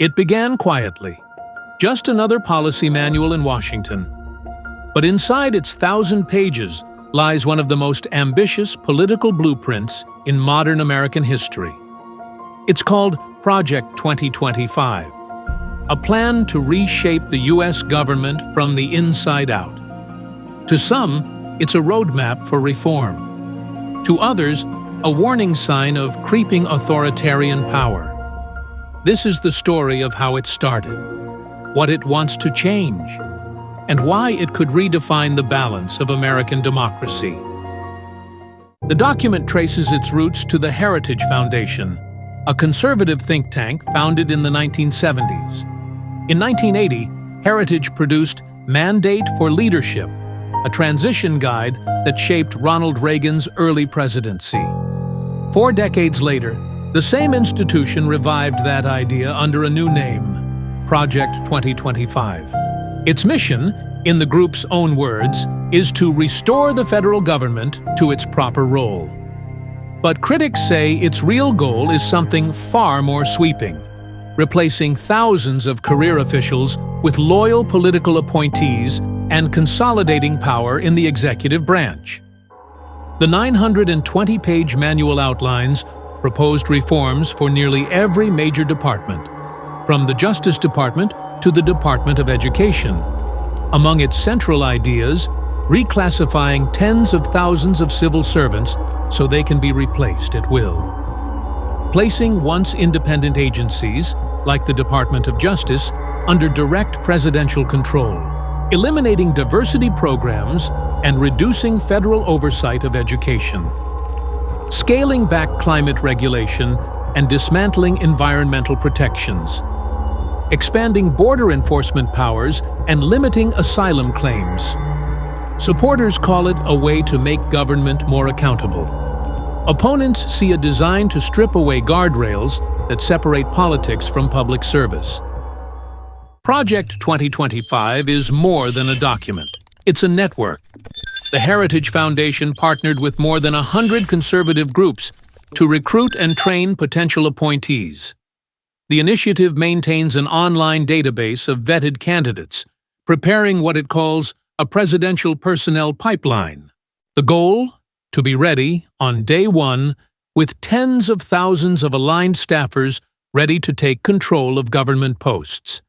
It began quietly, just another policy manual in Washington. But inside its 1,000 pages lies one of the most ambitious political blueprints in modern American history. It's called Project 2025, a plan to reshape the U.S. government from the inside out. To some, it's a roadmap for reform. To others, a warning sign of creeping authoritarian power. This is the story of how it started, what it wants to change, and why it could redefine the balance of American democracy. The document traces its roots to the Heritage Foundation, a conservative think tank founded in the 1970s. In 1980, Heritage produced Mandate for Leadership, a transition guide that shaped Ronald Reagan's early presidency. 4 decades later, the same institution revived that idea under a new name, Project 2025. Its mission, in the group's own words, is to restore the federal government to its proper role. But critics say its real goal is something far more sweeping, replacing thousands of career officials with loyal political appointees and consolidating power in the executive branch. The 920-page manual outlines proposed reforms for nearly every major department, from the Justice Department to the Department of Education. Among its central ideas, reclassifying tens of thousands of civil servants so they can be replaced at will. Placing once independent agencies, like the Department of Justice, under direct presidential control. Eliminating diversity programs and reducing federal oversight of education. Scaling back climate regulation and dismantling environmental protections. Expanding border enforcement powers and limiting asylum claims. Supporters call it a way to make government more accountable. Opponents see a design to strip away guardrails that separate politics from public service. Project 2025 is more than a document. It's a network. The Heritage Foundation partnered with more than 100 conservative groups to recruit and train potential appointees. The initiative maintains an online database of vetted candidates, preparing what it calls a presidential personnel pipeline. The goal? To be ready on day one with tens of thousands of aligned staffers ready to take control of government posts.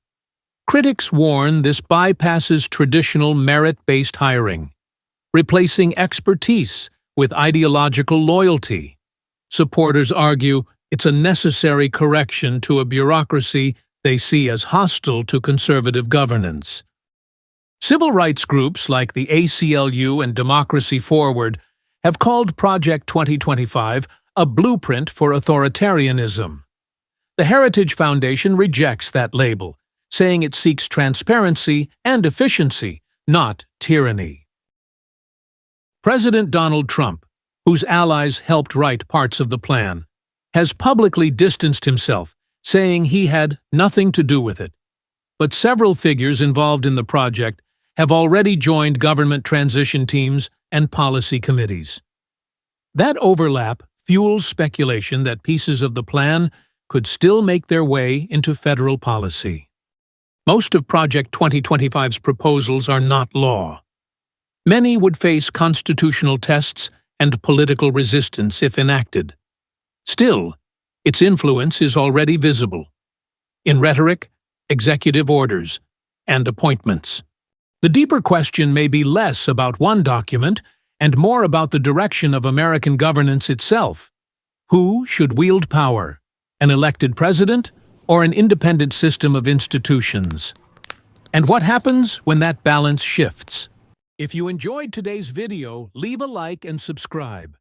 Critics warn this bypasses traditional merit-based hiring, replacing expertise with ideological loyalty. Supporters argue it's a necessary correction to a bureaucracy they see as hostile to conservative governance. Civil rights groups like the ACLU and Democracy Forward have called Project 2025 a blueprint for authoritarianism. The Heritage Foundation rejects that label, saying it seeks transparency and efficiency, not tyranny. President Donald Trump, whose allies helped write parts of the plan, has publicly distanced himself, saying he had nothing to do with it. But several figures involved in the project have already joined government transition teams and policy committees. That overlap fuels speculation that pieces of the plan could still make their way into federal policy. Most of Project 2025's proposals are not law. Many would face constitutional tests and political resistance if enacted. Still, its influence is already visible in rhetoric, executive orders, and appointments. The deeper question may be less about one document and more about the direction of American governance itself. Who should wield power? An elected president or an independent system of institutions? And what happens when that balance shifts? If you enjoyed today's video, leave a like and subscribe.